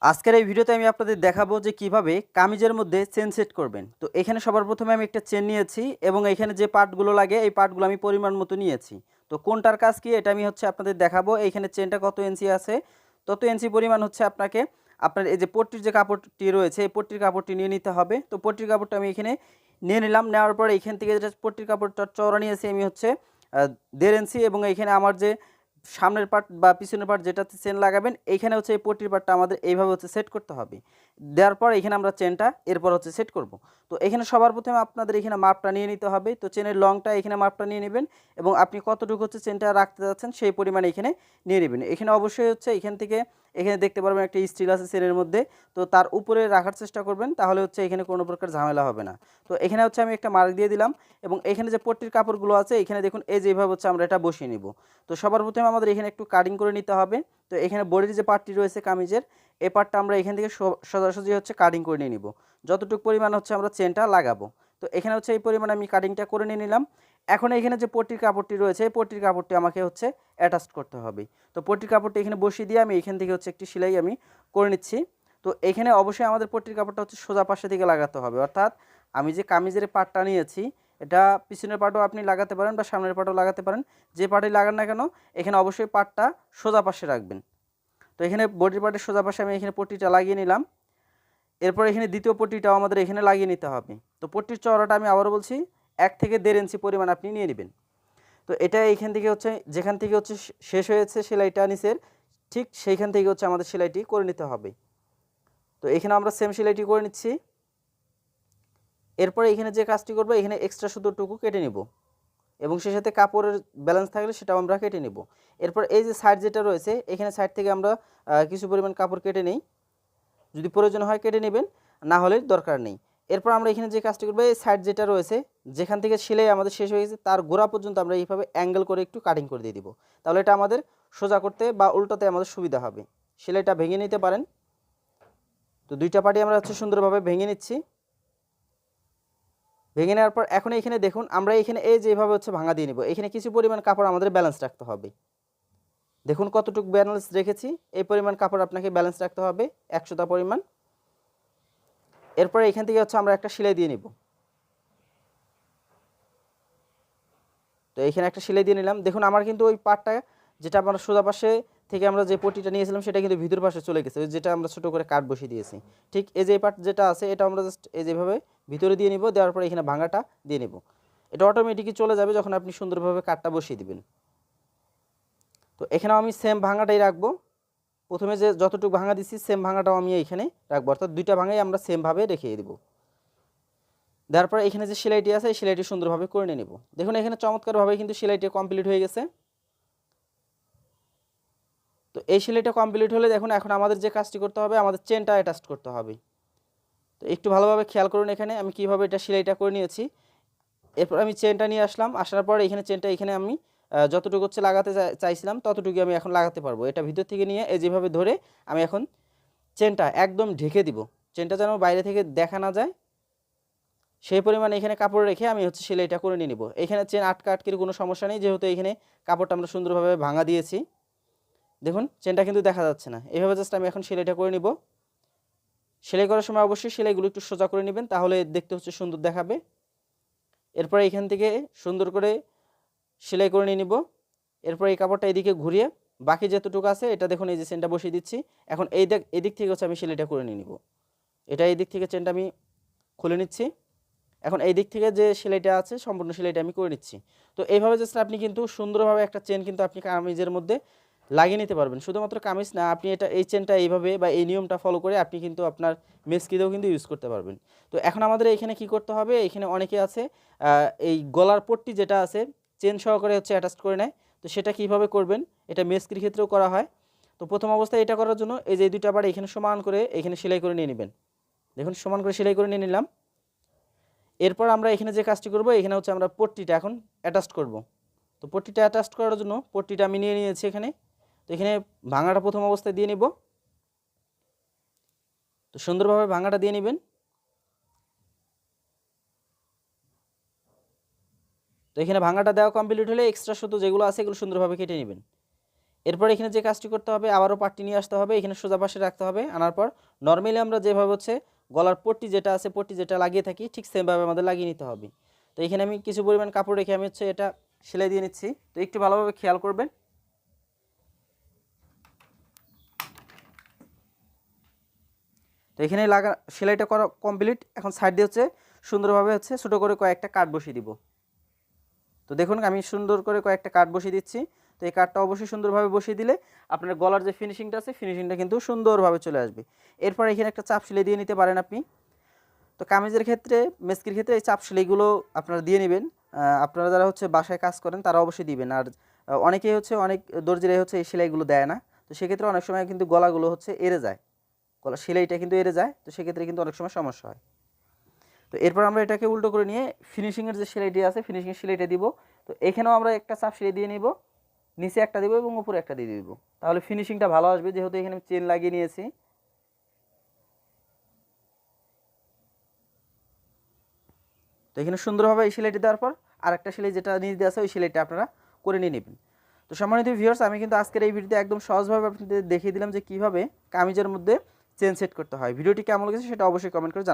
আজকের এই ভিডিওতে আমি আপনাদের দেখাবো যে কিভাবে কামিজের মধ্যে চেন সেট করবেন। তো এখানে সবার প্রথমে আমি একটা চেন নিয়েছি এবং এখানে যে পার্টগুলো লাগে এই পার্টগুলো আমি পরিমাণ মতো নিয়েছি। তো কোনটার কাজ কি এটা আমি আপনাদের দেখাবো। এইখানে চেনটা কত ইঞ্চি আছে তত ইঞ্চি পরিমাণ আপনাকে আপনার এই যে পট্টির যে কাপড়টি রয়েছে এই পট্টির কাপড়টি নিয়ে নিতে হবে। তো পট্টির কাপড়টা আমি এখানে নিয়ে নিলাম। নেওয়ার পরে এখান থেকে যে পট্টির কাপড়টা চওড়া নিয়েছি আমি 1.5 ইঞ্চি এবং এইখানে আমার যে সামনের পার্ট বা পিছনের পার্ট যেটাতে চেন লাগাবেন এইখানে এই পট্টির পার্টটা আমাদের এইভাবে সেট করতে হবে। দেওয়ার পর এখানে আমরা চেনটা এরপর সেট করব। তো এখানে সবার প্রথমে আপনাদের এখানে মাপটা নিয়ে নিতে হবে। তো চেনের লংটা এখানে মাপটা নিয়ে নেবেন এবং আপনি কতটুকু চেনটা রাখতে যাচ্ছেন সেই পরিমাণে এখানে নিয়ে নেবেন। এখানে অবশ্যই এখান থেকে এখানে দেখতে পারবেন একটা স্টিল আছে চেনের মধ্যে, তো তার উপরে রাখার চেষ্টা করবেন, তাহলে এখানে কোনো প্রকার ঝামেলা হবে না। তো এখানে আমি একটা মার্ক দিয়ে দিলাম এবং এখানে যে পট্টির কাপড়গুলো আছে এখানে দেখুন এই যে এইভাবে আমরা এটা বসিয়ে নিব। তো সবার প্রথমে আমাদের এখানে একটু কাটিং করে নিতে হবে। তো এখানে বডির যে পার্টটি রয়েছে কামিজের এই পার্টটা আমরা এখান থেকে সোজাসুজি কাটিং করে নিয়ে নিব যতটুকু পরিমাণ আমরা চেনটা লাগাবো। তো এখানে এই পরিমাণে আমি কাটিংটা করে নিয়ে নিলাম। এখন এখানে যে পট্টির কাপড়টি রয়েছে এই পট্টির কাপড়টি আমাকে অ্যাটাচ করতে হবে। তো পট্টির কাপড়টি এখানে বসিয়ে দিয়ে আমি এখান থেকে একটি সেলাই আমি করে নিচ্ছি। তো এখানে অবশ্যই আমাদের পট্টির কাপড়টা সোজা পাশে দিকে লাগাতে হবে, অর্থাৎ আমি যে কামিজের পার্টটা নিয়েছি এটা পিছনের পার্টও আপনি লাগাতে পারেন বা সামনের পার্টও লাগাতে পারেন, যে পার্টই লাগান না কেন এখানে অবশ্যই পার্টটা সোজা পাশে রাখবেন। তো এখানে বডির পার্টের সোজা পাশে আমি এখানে পট্টিটা লাগিয়ে নিলাম। এরপর এখানে দ্বিতীয় পট্টিটাও আমাদের এখানে লাগিয়ে নিতে হবে। তো পট্টির চওড়াটা আমি আবারও বলছি 1 থেকে 1.5 ইঞ্চি পরিমাণ আপনি নিয়ে নেবেন। তো এটা এইখান থেকে যেখান থেকে শেষ হয়েছে সেলাইটা নিচের, ঠিক সেইখান থেকে আমাদের সেলাইটি করে নিতে হবে। তো এখানে আমরা সেম সেলাইটি করে নিচ্ছি। এরপরে এখানে যে কাজটি করবো এখানে এক্সট্রা সুতোটুকু কেটে নেব এবং সেই সাথে কাপড়ের ব্যালেন্স থাকলে সেটাও আমরা কেটে নেব। এরপর এই যে সাইড যেটা রয়েছে এখানে সাইড থেকে আমরা কিছু পরিমাণ কাপড় কেটে নেই, যদি প্রয়োজন হয় কেটে নেবেন, না হলে দরকার নেই। এরপর আমরা এখানে যে কাজটি করবো এই সাইড যেটা রয়েছে যেখান থেকে সেলাই আমাদের শেষ হয়ে গেছে তার গোড়া পর্যন্ত আমরা এইভাবে অ্যাঙ্গেল করে একটু কাটিং করে দিয়ে দিব, তাহলে এটা আমাদের সোজা করতে বা উল্টাতে আমাদের সুবিধা হবে। সেলাইটা ভেঙে নিতে পারেন। তো দুইটা পার্টি আমরা সুন্দরভাবে ভেঙে নিচ্ছি। ভেঙে নেওয়ার পর এখন এখানে দেখুন আমরা এখানে এই যে এইভাবে ভাঙা দিয়ে নিব। এখানে কিছু পরিমাণ কাপড় আমাদের ব্যালেন্স রাখতে হবে। দেখুন কতটুকু ব্যালেন্স রেখেছি, এই পরিমাণ কাপড় আপনাকে ব্যালেন্স রাখতে হবে 100টা পরিমাণ। এরপরে এখান থেকে আমরা একটা সেলাই দিয়ে নিব। তো এখানে একটা সেলাই দিয়ে নিলাম। দেখুন আমার কিন্তু ওই পার্টটা যেটা আমরা সোজা পাশে থেকে আমরা যে পটিটা নিয়েছিলাম সেটা কিন্তু ভিতর পাশে চলে গেছে, যেটা আমরা ছোট করে কাট বসিয়ে দিয়েছি। ঠিক এই যে পার্ট যেটা আছে এটা আমরা জাস্ট এই যেভাবে ভিতরে দিয়ে নিব, দেওয়ার পরে এখানে ভাঙাটা দিয়ে নিব। এটা অটোমেটিকই চলে যাবে যখন আপনি সুন্দরভাবে কাটটা বসিয়ে দিবেন। তো এখানেও আমি সেম ভাঙাটাই রাখবো। প্রথমে যে যতটুকু ভাঙা দিচ্ছি সেম ভাঙাটাও আমি এইখানে রাখবো, অর্থাৎ দুইটা ভাঙাই আমরা সেমভাবে রেখে দেবো। দেওয়ার পরে এখানে যে সেলাইটি আছে এই সেলাইটি সুন্দরভাবে করে নিয়ে নেব। দেখুন এখানে চমৎকারভাবে কিন্তু সেলাইটি কমপ্লিট হয়ে গেছে। তো এই সেলাইটা কমপ্লিট হলে দেখুন এখন আমাদের যে কাজটি করতে হবে আমাদের চেনটা অ্যাটাচ করতে হবে। তো একটু ভালোভাবে খেয়াল করুন এখানে আমি কিভাবে এটা সেলাইটা করে নিয়েছি। এরপর আমি চেনটা নিয়ে আসলাম, আসার পর এখানে চেনটা এখানে আমি যতটুকু লাগাতে চাইছিলাম ততটুকু আমি এখন লাগাতে পারবো। এটা ভিতর থেকে নিয়ে এই যেভাবে ধরে আমি এখন চেনটা একদম ঢেকে দিব, চেনটা যেন বাইরে থেকে দেখা না যায় সেই পরিমাণে এখানে কাপড় রেখে আমি সেলাইটা করে নিয়ে নিব। এখানে চেন আটকির কোনো সমস্যা নেই, যেহেতু এখানে কাপড়টা আমরা সুন্দরভাবে ভাঙা দিয়েছি। দেখুন চেনটা কিন্তু দেখা যাচ্ছে না, এইভাবে জাস্ট আমি এখন সেলাইটা করে নিব। সেলাই করার সময় অবশ্যই সেলাইগুলো একটু সোজা করে নেবেন, তাহলে দেখতে সুন্দর দেখাবে। এরপরে এখান থেকে সুন্দর করে সেলাই করে নিয়ে নিব। এরপর এই কাপড়টা এদিকে ঘুরিয়ে বাকি যতটুকু আছে এটা দেখুন এই যে চেনটা বসিয়ে দিচ্ছি। এখন এদিক থেকে আমি সেলাইটা করে নিয়ে নিব। এটা এই দিক থেকে চেনটা আমি খুলে নিচ্ছি। এখন এই দিক থেকে যে সেলাইটা আছে সম্পূর্ণ সেলাইটা আমি করে নিচ্ছি। তো এইভাবে জাস্ট আপনি কিন্তু সুন্দরভাবে একটা চেন কিন্তু আপনি কামিজের মধ্যে লাগিয়ে নিতে পারবেন। শুধুমাত্র কামিজ না, আপনি এই চেনটা এইভাবে বা এই নিয়মটা ফলো করে আপনি কিন্তু আপনার মেসকিতেও কিন্তু ইউজ করতে পারবেন। তো এখন আমাদের এখানে কি করতে হবে, এখানে অনেকে আছে এই গলার পট্টি যেটা আছে চেন সহকারে অ্যাটাচ করে নেয়। তো সেটা কিভাবে করবেন, এটা মেসকির ক্ষেত্রেও করা হয়। তো প্রথম অবস্থায় এটা করার জন্য এই যে দুইটা বার এখানে সমান করে এখানে সেলাই করে নিয়ে নেবেন। দেখুন সমান করে সেলাই করে নিয়ে নিলাম। এরপর আমরা এখানে যে কাজটি করব এখানে আমরা পট্টিটা এখন অ্যাটাচ করব। তো পট্টিটা অ্যাটাচ করার জন্য পট্টিটা আমি নিয়ে নিয়েছি এখানে। তো এখানে ভাঙাটা প্রথম অবস্থায় দিয়ে নিব। তো সুন্দরভাবে ভাঙাটা দিয়ে নেবেন। তো এখানে ভাঙাটা দেওয়া কমপ্লিট হলে এক্সট্রা সুতো যেগুলো আছে এগুলো সুন্দরভাবে কেটে নেবেন। এরপর এখানে যে কাজটি করতে হবে, আবারও পাটটি নিয়ে আসতে হবে, এখানে সোজা পাশে রাখতে হবে। আনার পর নর্মালি আমরা যেভাবে হচ্ছে গলার পট্টি যেটা আছে, পট্টি যেটা লাগিয়ে থাকি, ঠিক সেমভাবে আমাদের লাগিয়ে নিতে হবে। তো এখানে আমি কিছু পরিমাণ কাপড় রেখে আমি হচ্ছে এটা সেলাই দিয়ে নিচ্ছি। তো একটু ভালোভাবে খেয়াল করবেন। তো এখানে সেলাইটা করা কমপ্লিট। এখন সাইড দিয়ে হচ্ছে সুন্দরভাবে হচ্ছে ছোটো করে কয়েকটা কাট বসিয়ে দিব। তো দেখুন আমি সুন্দর করে কয়েকটা কাট বসিয়ে দিচ্ছি। তো এই কাটটা অবশ্যই সুন্দরভাবে বসিয়ে দিলে আপনার গলার যে ফিনিশিংটা আছে, ফিনিশিংটা কিন্তু সুন্দরভাবে চলে আসবে। এরপর এখানে একটা চাপ সেলাই দিয়ে নিতে পারেন আপনি। তো কামিজের ক্ষেত্রে, মেস্কির ক্ষেত্রে এই চাপ সেলাইগুলো আপনারা দিয়ে নেবেন। আপনারা যারা হচ্ছে বাসায় কাজ করেন তারা অবশ্যই দিবেন। আর অনেকেই হচ্ছে, অনেক দর্জিরাই হচ্ছে এই সেলাইগুলো দেয় না। তো সেক্ষেত্রে অনেক সময় কিন্তু গলাগুলো হচ্ছে এড়ে যায়, গলা সেলাইটা কিন্তু এড়ে যায়। তো সেক্ষেত্রে কিন্তু অনেক সময় সমস্যা হয়। তো এরপর আমরা এটাকে উল্টো করে নিয়ে ফিনিশিংয়ের যে সেলাইটি আছে, ফিনিশিংয়ের সেলাইটা দিব। তো এখানেও আমরা একটা চাপ সেলাই দিয়ে নিব, নিচে একটা দিব এবং উপরে একটা দিয়ে দিব। তাহলে ফিনিশিংটা ভালো আসবে, যেহেতু এখানে চেন লাগিয়ে নিয়েছি। তো এখানে সুন্দরভাবে এই সেলাইটি দেওয়ার পর আরেকটা সেলাই যেটা নিচ দিয়ে আছে, ওই সেলাইটা আপনারা করে নিয়ে নেবেন। তো সম্মানিত ভিউয়ার্স, আমি কিন্তু আজকের এই ভিডিওতে একদম সহজভাবে আপনাদের দেখিয়ে দিলাম যে কীভাবে কামিজের মধ্যে চেন সেট করতে হয়। ভিডিওটি কেমন লেগেছে সেটা অবশ্যই কমেন্ট করে জানাবেন।